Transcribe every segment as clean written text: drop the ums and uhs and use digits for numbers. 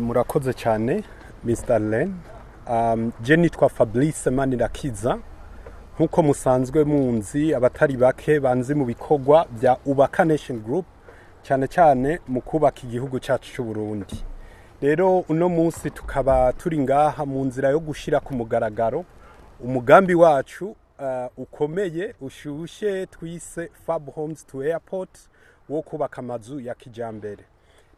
Murakoze cyane Mr. Len. Je nitwa Fablice Manirakiza. Nkuko musanzwe munzi abatari bake banzi mu bikorwa bya Ubaka Nation Group cyane cyane mu kubaka igihugu cyacu cy'u Burundi. Rero uno munsi tukaba turi ngaha mu nzira yo gushira ku mugaragaro umugambi wacu ukomeye ushushe twise FABHOMES to Airport wo kubaka amazu ya kijambere.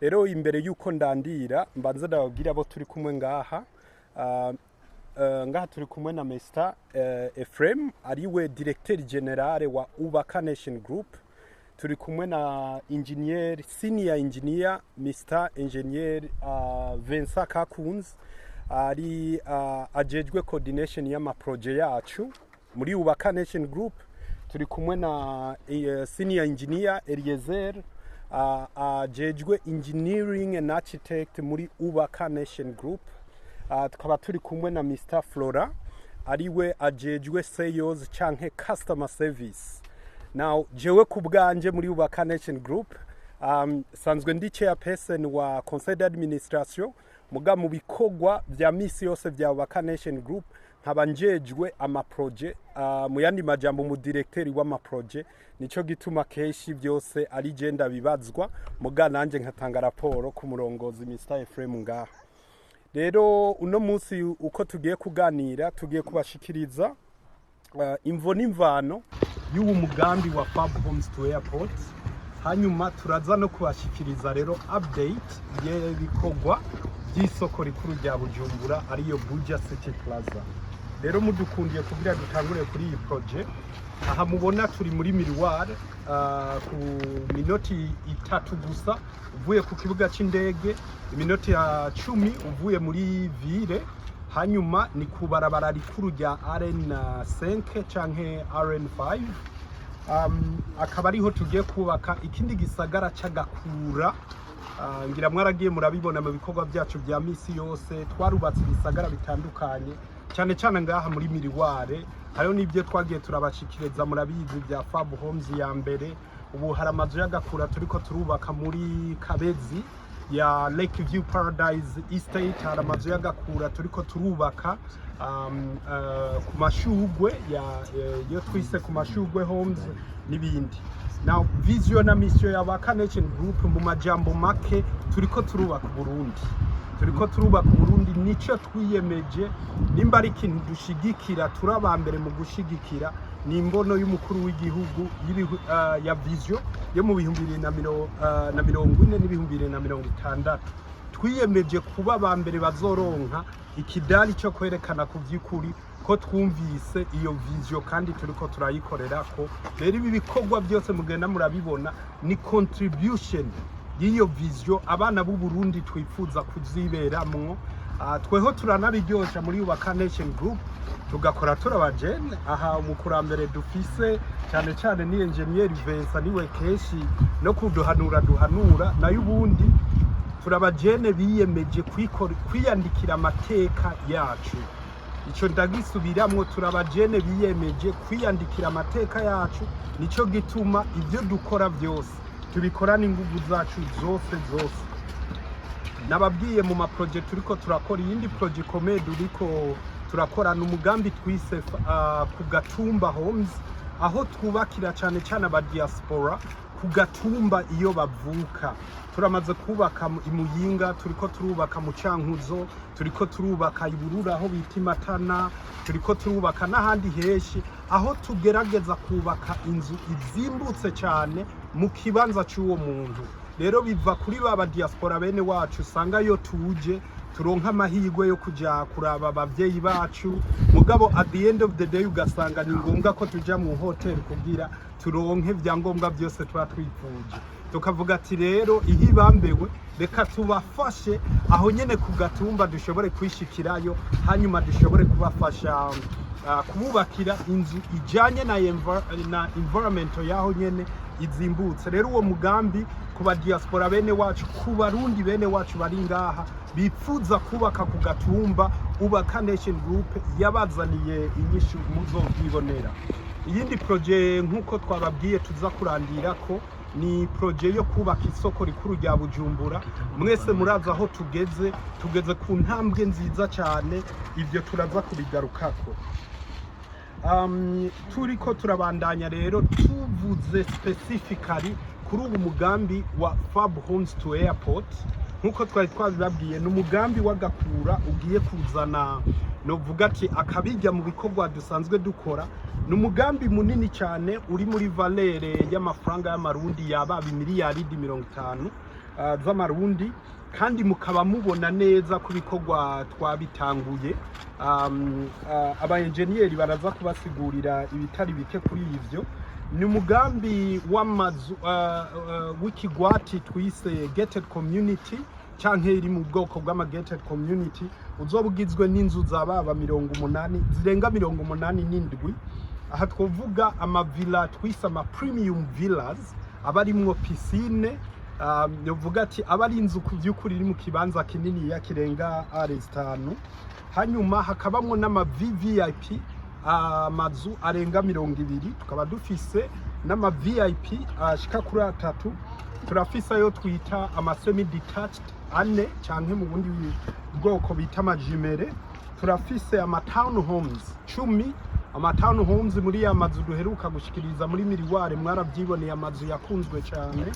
Rero imbere yuko ndandira mbanza ndababwira abo turi kumwe ngaha. Ngaha turi kumwe na Mr. Ephraim ariwe Directeur General wa Ubaka Nation Group. Turi kumwe na senior engineer Mr. Engineer Vincent Kakunz ari ajejwe coordination y'ama project yacu muri Ubaka Nation Group. Turi kumwe na senior engineer Eliezer ajejwe engineering and architect muri Ubaka Nation Group. Tukaba turi kumwe na Mr. Flora ariwe ajejwe sales canke customer service. Now jewe kubwanje muri Ubaka Nation Group sanzwe ndi chairperson wa conseil d'administration muga mu bikorwa vya misi yose vya Ubaka Nation Group nkaba njejwe ama project mu yandi majambo mu directeur w'ama project. Nico gituma keshi byose ari genda bibazwa muga nanje nkatanga raporo ku murongozi Mr. Ephraim ngaha. Rero uno munsi uko tugiye kuganira tugiye kubashikiriza imvo n'imvano y'uwo mugambi wa FABHOMES to Airport. Hanyuma turaza no kubashikiriza rero update y'ibikogwa by'isoko rikuru rya Bujumbura ariyo Buja City Plaza. Rero mudukundiye kugira dutangure kuri iyi project. Aha mubona turi muri Miroir ku minoti 3 gusa uvuye ku kibuga c'indege, iminoti ya 10 uvuye muri ville. Hanyuma ni kubarabara rikuru rya RN5 canke RN5. Akaba ariho tugiye kubaka ikindi gisagara c'agakura. Ngira mwaragiye murabibona mu bikorwa byacu bya misi yose twarubatse ibisagara bitandukanye cyane cyane ngaha muri Miroir. Hariho nibyo twagiye turabashikiriza murabizi bya FABHOMES ya mbere. Ubu hari amazu y'agakura turiko turubaka muri Kabezi ya Lake View Paradise Estate. Hari amazu y'agakura turiko turubaka ku mashugwe yo twise ku mashugwe homes n'ibindi. Now vision na mission ya Ubaka Nation Group mu majambo make turiko turubaka Burundi. Turiko turubaka Burundi nico twiyemeje nimba ari ikintu dushigikira turabambere mu gushigikira ni imbono y'umukuru w'igihugu ya vision yo mu 2040 2060. Twiyemeje kuba bambere bazoronka ikidali cyo kwerekana ku by'ukuri ko twumvise iyo vision kandi turiko turayikorera ko. Rero ibi bikorwa byose mugenda murabibona ni contribution y'iyo vision abana b'u Burundi twifuza kuziberamwo. Tweho turanabiryosha muri Ubaka Nation Group tugakora turabajene. Aha umukurambere dufise cyane cyane ni engineer Vincent niwe keshi no kuduhanura nayo ubundi turabajene biyemeje kwiyandikira amateka yacu. Ico ndagisubiramwo turabajene biyemeje kwiyandikira amateka yacu. Nico gituma ivyo dukora byose tubikorana inguvu zacu zose. Nababwiye mu ma project turiko turakora iyindi project komeye duriko turakorana umugambi twise ku Gatumba Homes, aho twubakira cyane cyane aba diaspora ku Gatumba iyo bavuka. Turamaze kubaka imuyinga, turiko turubaka mu Cankuzo, turiko turubaka Ibururi aho bita Matana, turiko turubaka n'ahandi heshi aho tugerageza kubaka inzu izimbutse cyane mu kibanza cy'uwo muntu. Rero biva kuri baba diaspora bene wacu usanga yo tuje turonka amahirwe yo kuja kuraba abavyeyi bacu, mugabo at the end of the day ugasanga ni ngombwa ko tuja mu hotel kugira turonke vyangombwa byose twa twifuje. Tukavuga ati rero ihibambewe reka tubafashe aho nyene ku Gatumba dushobore kwishikirayo, hanyuma dushobore kubafasha kububakira inzu ijanye na environment yaho nyene izimbutse. Rero uwo mugambi kuba diaspora bene wacu, ku Barundi bene wacu bari ngaha bipfuza kubaka ku Gatumba, Ubaka Nation Group yabazaniye inyishu muzovyibonera. Iyindi project nkuko twababwiye tuza kurandira ko ni projet yo kubaka isoko rikuru rya Bujumbura. Mwese muraza aho tugeze ku ntambwe nziza cyane, ibyo turaza kubigarukako. Turiko turabandanya rero tuvuze specifically kuri ubu mugambi wa FABHOMES to Airport. Nkuko twari twabibabwiye, n'umugambi w'agakura ugiye kuzana novuga ati akabijya mu bikorwa dusanzwe dukora. N'umugambi munini cyane uri muri valere y'amafaranga y'amarundi yaba miliyaridi 50 z'amarundi, kandi mukaba mubona neza ku bikorwa twabitanguye. Aba engineer baraza kubasigurira ibitari bike kuri ivyo. Ni umugambi w'amazu w'ikigwati twise gated community, canke iri mu bwoko bw'ama gated community, uzobugizwe n'inzu zababa 80 zirenga 87. Aha twovuga amavilla twise ama premium villas abarimwo piscine, yovuga ati abari inzu ku by'ukuri iri mu kibanza kinini ya kirenga R5. Hanyuma hakabamwo n'ama VVIP amazu arenga 200. Tukaba dufise n'ama VIP ashika kuri 3. Turafise ayo twita ama semi detached ane canke mu bundi bwoko bita amajimere. Turafise ama town homes 10. Ama town homes muri ya mazu duheruka gushikiriza muri miriware, mwarabyiboneye amazu yakunzwe cyane.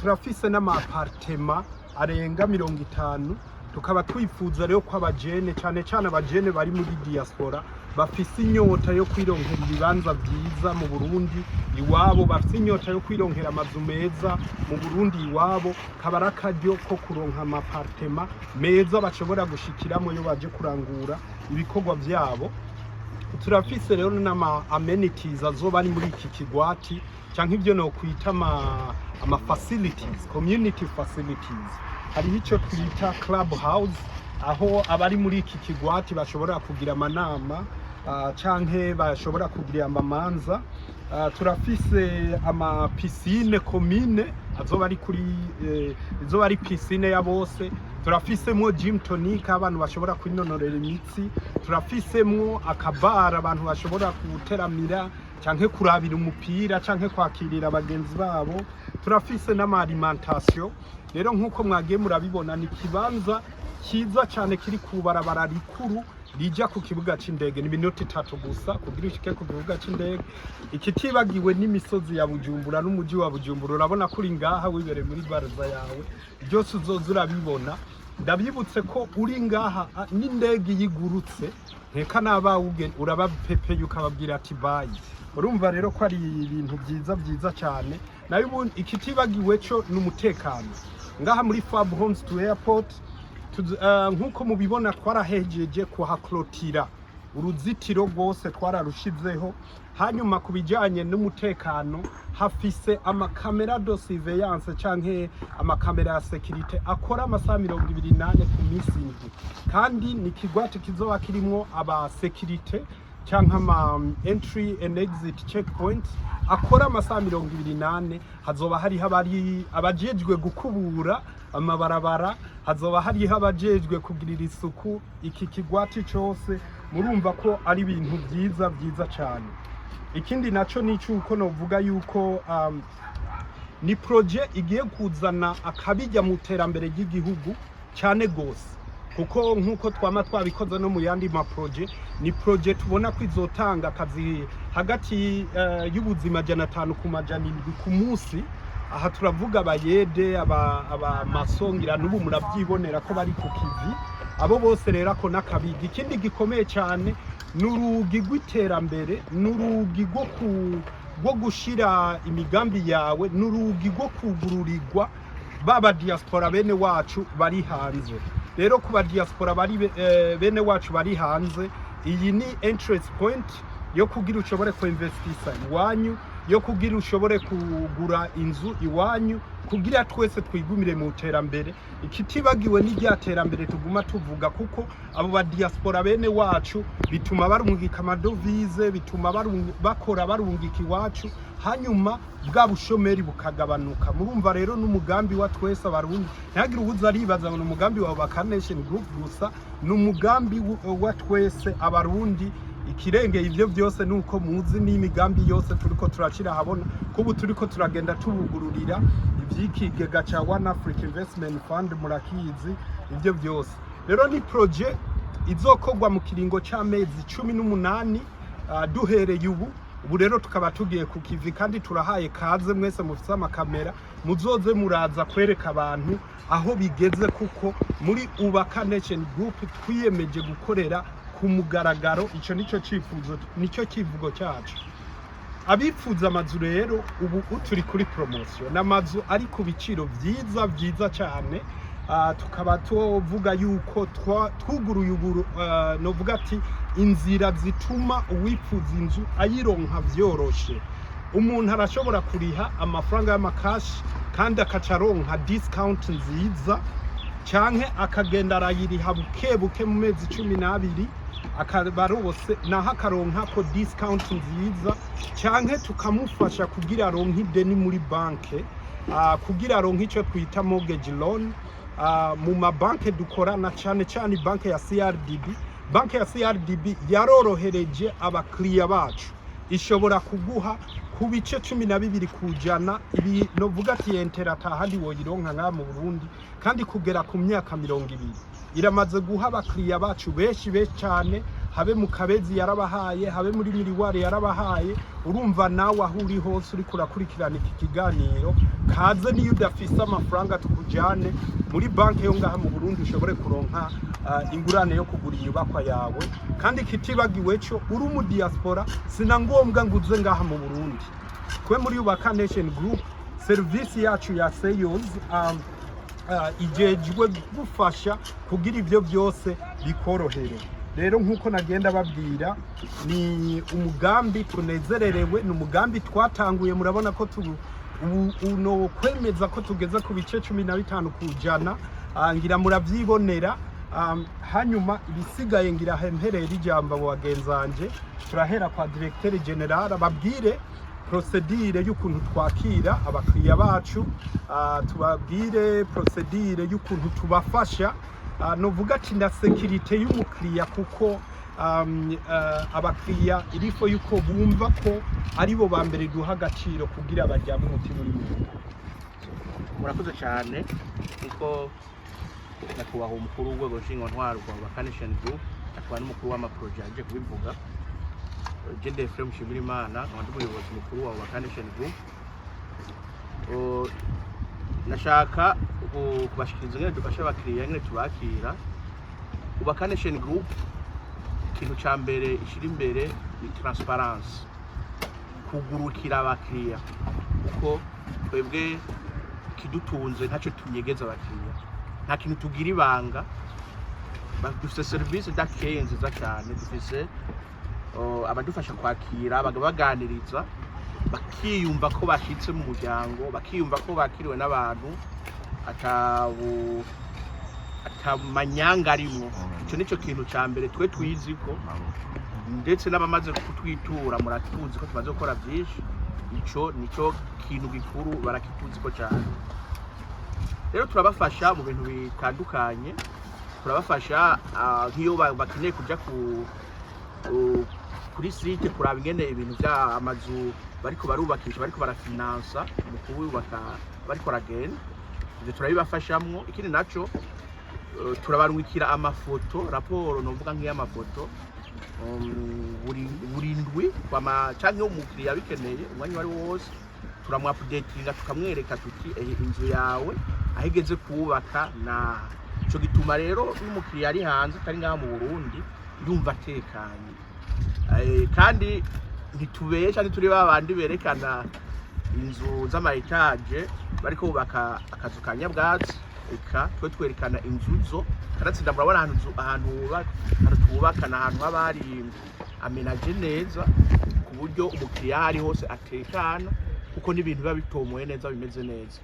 Turafise n'ama appartement arenga 50. Tukaba twifuza rero ko abajene cyane abajene bari muri diaspora bafise inyota yo kwironkera ibibanza byiza mu Burundi iwabo, bafise inyota yo kwironkera amazu meza mu Burundi iwabo, kabara karyo ko kuronka ama appartement meza bashobora gushikiramo yo baje kurangura ibikorwa byabo. Turafise rero n'ama amenities azoba ari muri iki kigwati, canke ivyo no kwita ama facilities, community facilities. Hari icyo twita club house, aho abari muri iki kigwati bashobora kugira amanama canke bashobora kugira amamanza. Turafise ama piscine commune azoba ari kuri izoba ari piscine ya bose. Turafisemwo gym tonic abantu bashobora kwinonorera imitsi. Turafisemwo akabara abantu bashobora guteramira canke kurabira umupira canke kwakirira abagenzi babo. Turafise n'ama alimentation. Rero nkuko mwagiye murabibona ni kibanza kiza cyane kiri kubarabara rikuru rija ku kibuga c'indege. Ni minota 3 gusa kugira ushike ku kibuga c'indege. Ikitibagiwe n'imisozi ya Bujumbura n'umuji wa Bujumbura, urabona kuri ngaha wibere muri baraza yawe, byose uzoza urabibona. Ndabyibutse ko uri ngaha n'indege yigurutse nkeka nabawuge urabapepe yukababwira ati bye. Urumva rero ko ari ibintu byiza cyane. Nayo ubundi ikitibagiwe cyo n'umutekano. Ngaha muri FABHOMES to Airport nkuko mubibona twarahejeje kuhaklotira uruzitiro rwose twararushizeho. Hanyuma kubijanye n'umutekano hafise amakamera de surveillance canke amakamera ya security akora amasaha 28 ku minsi indwi, kandi ni kigwati kizoba kirimo aba security canke ama entry and exit checkpoints akora amasaha 28. Hazoba hari abajejwe gukubura amabarabara, hazoba hari abajejwe kugirira isuku iki kigwati cyose. Murumva ko ari ibintu byiza cyane. Ikindi naco ni cyuko novuga yuko ni projet igiye kuzana akabijya mu terambere ry'igihugu cyane gose, kuko nkuko twama twabikoze no mu yandi ma projet. Ni projet tubona ko izotanga akazi hagati y'ubuzima 500 ku majana 7 ku munsi. Aha turavuga abayede aba masongira n'ubu murabyibonera ko bari ku kivi abo bose rero ko nakabigi. Ikindi gikomeye cyane n'urugi rw'iterambere, n'urugi rwo gushira imigambi yawe, n'urugi rwo kugururirwa baba diaspora bene wacu bari hanze. Rero kuba diaspora bari bene wacu bari hanze, iyi ni entrance point yo kugira ushobore ku investisa iwanyu, yo kugira ushobore kugura inzu iwanyu, kugira twese twigumire mu terambere. Ikitibagiwe n'iryaterambere tuguma tuvuga, kuko abo ba diaspora bene wacu bituma barungika amadovize, bituma bakora barungika iwacu, hanyuma bwa bushomeri bukagabanuka. Murumva rero n'umugambi wa twese abarundi, ntagira ubuza aribaza ngo umugambi wa Yubaka Nation Group gusa, n'umugambi wa twese abarundi. ikirengeye ivyo byose nuko muzi n'imigambi yose turiko turashira habona kubu turiko turagenda tubugururira ivy'ikigega ca One Africa Investment Fund murakizi ivyo byose rero ni projet izokogwa mu kiringo c'amezi 18 duhereye ubu rero tukaba tugiye ku kivi kandi turahaye kaze mwese mufite amakamera muzoze muraza kwereka abantu aho bigeze kuko muri Ubaka Nation Group twiyemeje gukorera ku mugaragaro ico nico kivugo cyacu abipfuza amazu rero ubu turi kuri promotion n'amazu ari ku biciro vyiza cyane tukaba tuvuga yuko twuguruye novuga ati inzira zituma uwipfuza inzu ayironka vyoroshe umuntu arashobora kuriha amafaranga y'amakashi kandi akacaronka discount nziza canke akagenda arayiriha buke mu mezi 12 akabarose naho akaronka ko discount nziza canke tukamufasha kugira aronke ideni muri banke kugira aronke ico twita mortgage loan mu mabanke dukorana cyane banke ya CRDB banke ya CRDB yarorohereje abakiriya bacu ishobora kuguha ku bice 12 kujana ibi novuga ati interata handi woyironka nga mu Burundi kandi kugera ku myaka 20 iramaze guha abakiriya bacu benshi cyane habe mu Kabezi yarabahaye habe muri Miriware yarabahaye urumva nawe aho uri hose uri kurakurikirana iki kiganiro kaze niyo udafise amafaranga tukujane muri banke yo ngaha mu Burundi ushobore kuronka ingurane yo kugura inyubakwa yawe kandi kitibagiwe cyo uri mu diaspora sina ngombwa nguze ngaha mu Burundi kwe muri Ubaka Nation Group service yacu ya sales ijejwe gufasha kugira ivyo byose bikorohere rero nkuko nagenda babwira ni umugambi tunezererewe ni umugambi twatanguye murabona ko uno kwemeza ko tugeze ku bice 15 kujana ngira muravyibonera hanyuma ibisigaye ngira hemherera ijamba wagenzanje turahera kwa directeur general babwire procedure y'ukuntu twakira abakiriya bacu tubabwire procedure y'ukuntu tubafasha novuga ati na security y'umukiriya kuko abakiriya irifo yuko bumva ko aribo ba mbere duha agaciro kugira bajya mu mutima uri mu murakoze cyane kuko nakubaho umukuru w'urwego ntwaro rwa Ubaka Nation Group akaba n'umukuru w'amaprojet aje kubivuga Gende Frame Shimirimana kandi umuyobozi mukuru wa Ubaka Nation Group nashaka kubashikiriza ngene dufasha abakiriya ngene tubakira Ubaka Nation Group ikintu ca mbere ishira imbere ni transparence kugurukira abakiriya kuko twebwe kidutunze ntacyo tunyegeza abakiriya nta kintu tugira ibanga dufise service dakeye nziza cyane dufise abadufasha kwakira baganiriza bakiyumva ko bashitse mu muryango bakiyumva ko bakiriwe n'abantu atamanyanga arimwo ico nico kintu ca mbere twe twizi ko ndetse n'abamaze kutwitura muratuzi ko tumaze gukora byinshi ico nico kintu gikuru barakituzi ko cyane rero turabafasha mu bintu bitandukanye turabafasha nk'iyo bakeneye kuja kuri site kuraba ingene ibintu bya amazu bariko barubakisha bariko barafinansa mu kububaka bariko ragenda ivyo turabibafashamwo ikindi naco turabarungikira amafoto raporo novuga nk'iy'amafoto burindwi canke umukiriya bikeneye umwanya wari wose turamwapdatinga tukamwereka tuti inzu yawe ahigeze kubaka na ico gituma rero n'umukiriya ari hanze atari ngaha mu Burundi yumva atekanye kandi ntitubesha ntituri babandi berekana inzu z'ama etage bariko bubaka akazu ka nyabwatsi eka twe twerekana inzu zo karatsinda murabona ahantu tubaka na ahantu habari amenaje neza ku buryo umukiriya ari hose atekana kuko n'ibintu biba bitomoye neza bimeze neza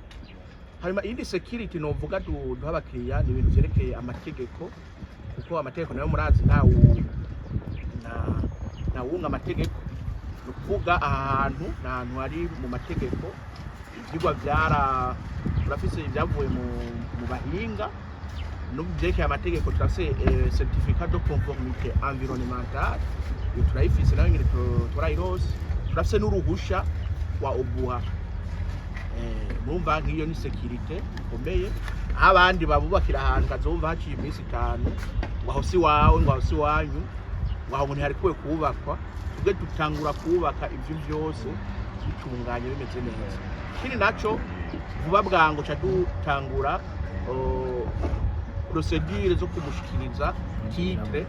hanyuma indi security novuga duha abakiriya ni ibintu vyerekeye amategeko kuko amategeko nayo murazi ntawunga amategeko no kuvuga ahantu n'ahantu hari mu mategeko ivyigwa urafise ibyavuye mu bahinga n'ubyerekeye amategeko turafise certificat de conformité environnementale iyo turayifise nayo nyine turayirose turafise n'uruhusha rwa obuha mumva nk'iyo ni sécurité ikomeye aho abandi babubakira ahantu kazumva haciye iminsi 5 ngo aho si wawe ngo aho si wanyu ngo aho umuntu harikuwe kubakwa tubwe dutangura kubaka ivyo vyose bitunganye bimeze neza kindi naco vuba bwango ca dutangura procedure zo kumushikiriza titre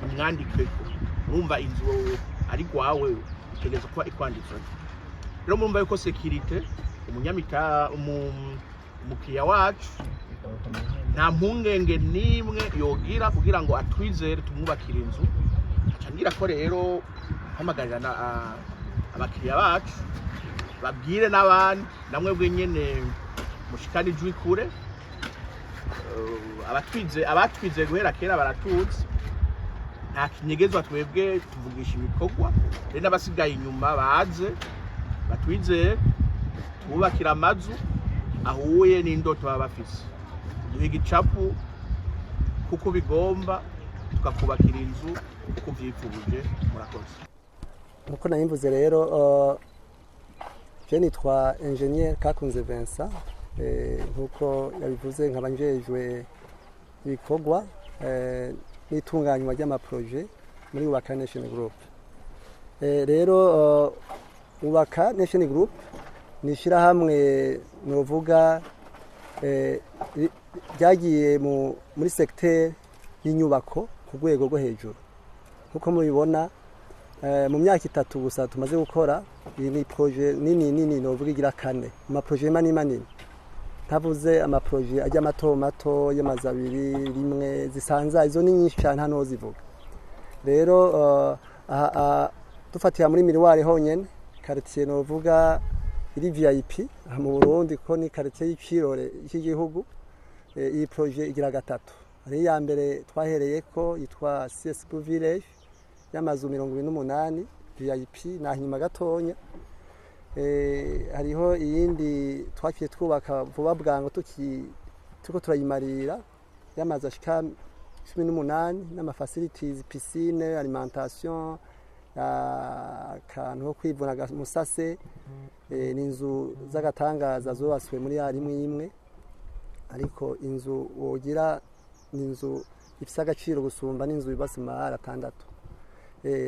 umwandikeko urumva inzu ari gwawe itegeza kuba ikwanditswe rero murumva yuko sécurité umunyamita umukiriya wacu nta mpungenge nimwe yogira kugira ngo atwizere tumwubakire inzu acangira ko rero hamagarira abakiriya bacu babwire n'abandi namwe bwe nyene mushikani jwi kure abatwize guhera kera baratuzi nta kinyegezwa twebwe tuvugisha ibikorwa rero n'abasigaye inyuma baze batwizere tubakira amazu ahuye n'indoto baba bafise duhe igicapu kuko bigomba tukakubakira inzu uko vyifuje murakoze nkuko nayimvuze rero je nitwa ingénieur Kakunze Vincent nkuko yabivuze nkabanjejwe ibikorwa n'itunganywa ry'amaprojet muri Yubaka Nation Group rero Yubaka Nation Group ni ishirahamwe novuga ryagiye muri secteur y'inyubako ku rwego rwo hejuru nkuko mubibona mu myaka 3 gusa tumaze gukora iyi ni projet nini novuga igira 4 ama projet manini ntavuze ama projet ajya mato y'amazabiri rimwe zisanza izo ni nyinshi cyane hano zivuga rero dufatira muri Miriware honyene quartier novuga iri VIP mu Burundi ko ni quartier y'icirore cy'igihugu iyi projet igira 3 ari ya mbere twahereye ko yitwa CSP village y'amazu 28 VIP na nyuma gatonya hariho iyindi twakiye twubaka vuba bwango tuko turayimarira y'amazu ashika 18 n'ama facilities piscine alimentation akantu ko kwivuna musase n'inzu z'agatangaza zubatswe muri imwe ariko inzu wogira n'inzu ifise agaciro gusumba n'inzu yubatse mahara 6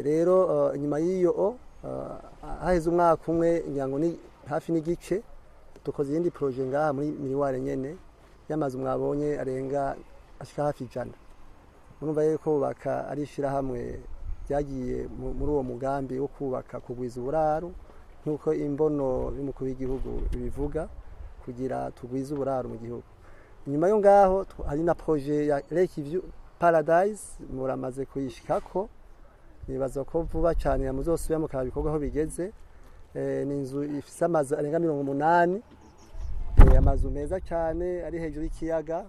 rero nyuma y'iyo haheze umwaka umwe nyango ni hafi n'igice tukoze iyindi projet ngaha muri Miriware nyene y'amazu mwabonye arenga ashika hafi 100 urumva yuko Yubaka ari ishirahamwe ryagiye muri uwo mugambi wo kubaka kugwiza uburaro nkuko imbono y'umukuru w'igihugu ibivuga kugira tugwiza uburaro mu gihugu nyuma yo ngaho hari na projet ya Lake View Paradise muramaze kuyishikako nibaza ko vuba cyane yamuzosubira mu kabikorwa aho bigeze ni inzu ifise amazu arenga 80 amazu meza cyane ari hejuru y'ikiyaga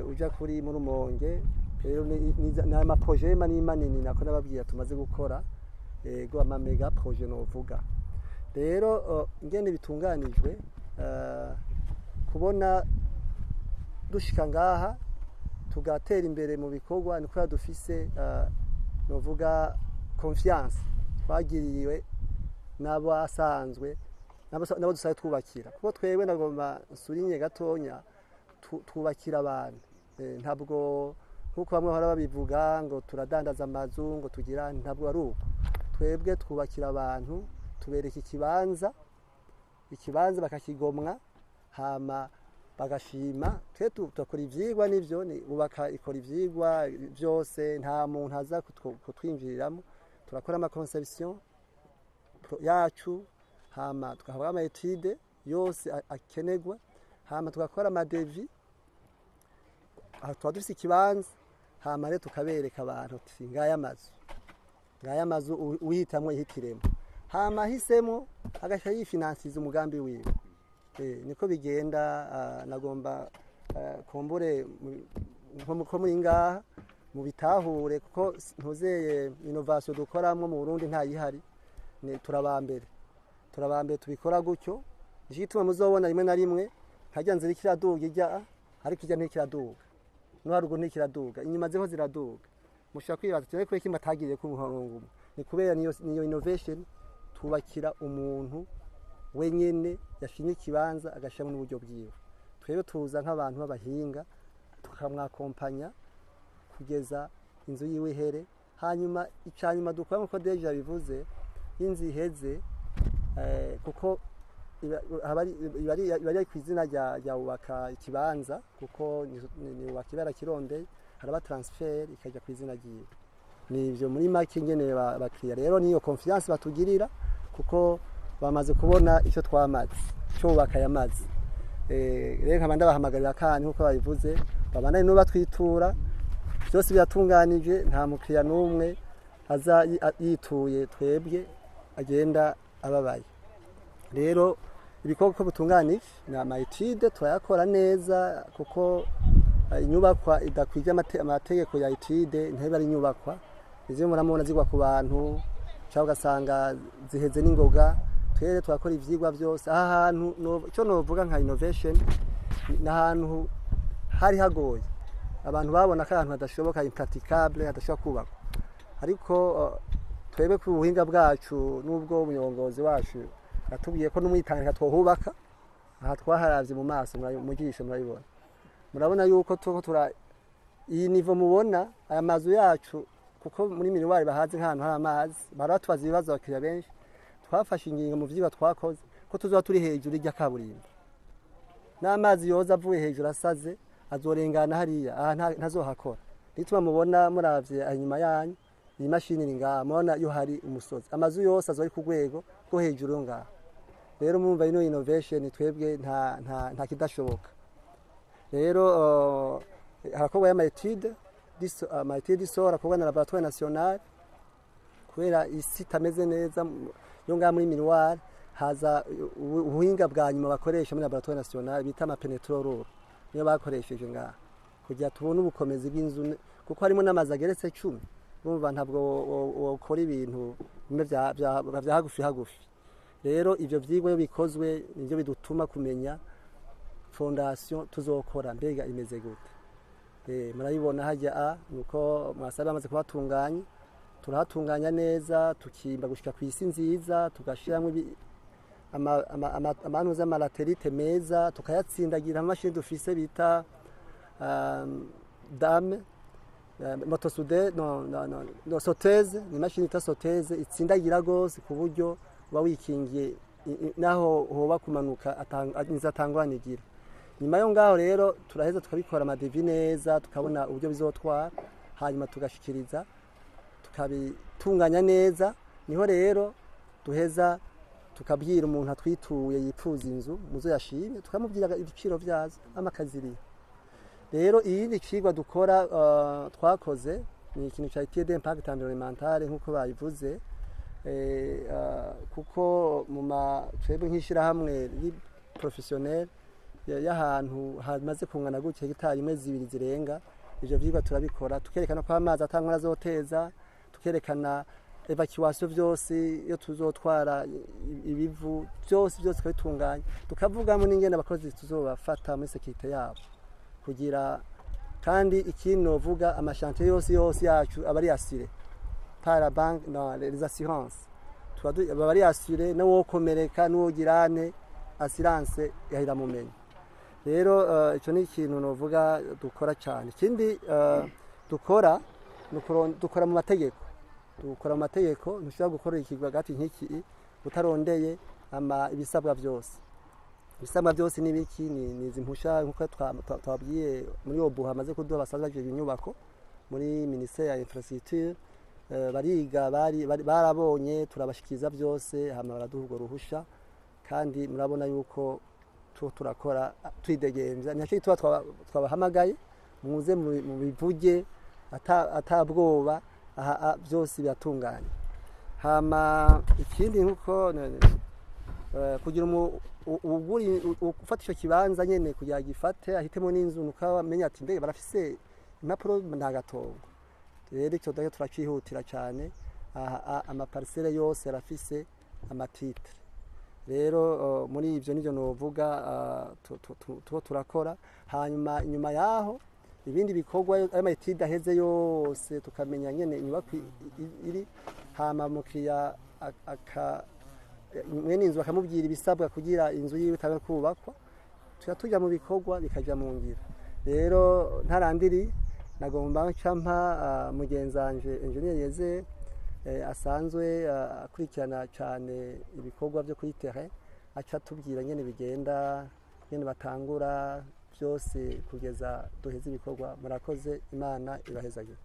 uja kuri mu Rumonge rero ni ama projet manini nako nababwiye tumaze gukora go ama mega projet novuga rero ngene bitunganijwe kubona dushika ngaha tugatera imbere mu bikorwa niko dufise novuga confiance twagiriwe nabo asanzwe nabo dusaye twubakira kuko twebwe nagomba nsurinye gatonya twubakira abantu ntabwo nkuko bamwe bahora babivuga ngo turadandaza amazu ngo tugira ntabwo ari uko twebwe twubakira abantu tubereka ikibanza bakakigomwa hama bagashima twe tukora ivyigwa nivyo ni Yubaka ikora ivyigwa byose nta muntu aza kutwinjiriramo turakora ama conception yacu hama tukahabwa ama etude yose akenegwa hama tugakora ama devis aho twadufise ikibanza hama rero tukabereka abantu ngaya amazu uhitamwe yihitiremo hama hisemo agasha yifinansiza umugambi wiwe niko bigenda nagomba kumbure nko muri ngaha mu bitahure kuko ntuzeye innovation dukoramo mu Burundi nta yihari turabambere tubikora gutyo gituma muzobona rimwe na rimwe hajya nzira kiraduga ijya ariko ijya ntikiraduga no haruguru ntikiraduga inyuma zeho ziraduga mushaka kwibaza cyane ko iki matagiriye ku murongo ni kubera niyo innovation tubakira umuntu wenyene yashinye ikibanza agashiramo n'uburyo bwiwe twebwe tuza nk'abantu b'abahinga tukamwakompanya kugeza inzu yiwe here hanyuma icanyuma dukora nko deja bivuze inzu iheze kuko ibari ku izina rya ubaka ikibanza kuko ni ubaka ibara kirondeye haraba transfer ikajya ku izina ryiwe nivyo muri make nyene bakiriya rero niyo confiance batugirira kuko bamaze kubona icyo twamaze cyo ubaka yamaze rero nkabanda bahamagarira kandi nkuko babivuze babandane no batwitura byose byatunganije nta mukiriya n'umwe aza yituye twebwe agenda ababaye rero ibikoko butunganije ni amayitide turayakora neza kuko inyubakwa idakwije amategeko ya itide ntebe ari inyubakwa izo muramubona zigwa ku bantu cyangwa ugasanga ziheze n'ingoga twere turakora ivyigwa byose aha hantu cyo novuga nka innovation n'ahantu hari hagoye abantu babona ko ahantu hadashoboka impraticable hadashobora kubakwa ariko twebwe ku buhinga bwacu n'ubwo umuyobozi wacu yatubwiye ko n'umwitangira twohubaka aha twaharavye mu maso mugisho murabibona murabona yuko tuko iyi nivo mubona aya mazu yacu kuko muri miriwari bahaze nk'ahantu hari amazi baratubaza ibibazo abakiriya benshi twafashe ingingo mu vyigwa twakoze ko tuzoba turi hejuru y'irya kaburimbo n'amazi yoza avuye hejuru asaze azorengana hariya aha ntazohakora nituma mubona muravye inyuma yanyu iyi mashini iri ngaha mubona yo hari umusozi amazu yose azori ku rwego rwo hejuru yo ngaha rero mumva ino innovation twebwe nta kidashoboka rero harakorwa y'amayetide amayetide isora akorwa na laboratoire nationale kubera isi itameze neza yo ngaha muri miroir haza ubuhinga bwa nyuma bakoresha muri laboratoire nationale bita amapenetrolor niyo bakoresheje ngaha kugira tubone ubukomezi bw'inzu kuko harimo n'amazi ageretse 10 bumva ntabwo ukora ibintu bimwe bya hagufi rero ivyo vyigwa bikozwe nivyo bidutuma kumenya fondation tuzokora mbega imeze gute murayibona hajya nuko mwasaba amaze kubatunganya turahatunganya neza tukimba gushika ku isi nziza tugashiramo amanu z'amalaterite meza tukayatsindagira amashini dufise bita dame motosude no soteze ni mashini ita soteze itsindagira gose ku buryo uba wikingiye naho hoba kumanuka atangwanigira nyuma yo ngaho rero turaheza tukabikora amadevi neza tukabona uburyo bizotwara hanyuma tugashikiriza tukabitunganya neza niho rero duheza tukabwira umuntu atwituye yipfuza inzu muzo yashimye tukamubwira ibiciro byazo amakaziri rero iyindi cigwa dukora twakoze ni ikintu cya étude d'impact environnemental nkuko bayivuze kuko mu twebwe nk'ishirahamwe professionnel y'ahantu hamaze kungana gutya hegitari imwe zibiri zirenga ivyo vyigwa turabikora tukerekana ko amazi atangwa azoteza tukerekana evacuation vyose iyo tuzotwara ibivu byose kabitunganya tukavugamo n'ingene abakozi tuzobafata muri sekirite yabo kugira kandi ikino vuga amashante yose yacu abari asire par la banque dans les assurances bari asire no komereka no girane assurance yahira mumenye rero ico ni ikintu novuga dukora cyane ikindi dukora mu mategeko dukora mu mategeko ntushobora gukora ikigwa gati nk'iki utarondeye ibisabwa byose nibiki ni izimpusha nkuko twabwiye muri obu hamaze kuduha basanzwe inyubako muri ministère ya infrastructure bariga barabonye turabashikiriza byose hama baraduha urwo ruhusha kandi murabona yuko turakora twidegemvya nicyo tuba twabahamagaye muze mu bivuge atabwoba byose biratunganye hama ikindi nkuko kugira ufata icyo kibanza nyene kugira gifate ahitemo n'inzu nukamenya ati mbega barafise impapuro ntagatongo rero icyo dayo turacihutira cyane amaparcelle yose arafise amatitre rero muri ivyo nivyo novuga turakora hanyuma inyuma yaho ibindi bikorwa amayetide aheze yose tukamenya nyene inyubako iri hama mukiriya mwene inzu akamubwira ibisabwa kugira inzu yiwe itabe kubakwa tuja mu bikorwa bikaja mu ngiro rero ntarandiri nagomba ncampa mugenzanje engineer Yeze asanzwe akurikirana cyane ibikorwa byo kuri terrain aca tubwira nyene bigenda nyene batangura byose kugeza duheze ibikorwa murakoze imana ibahezagire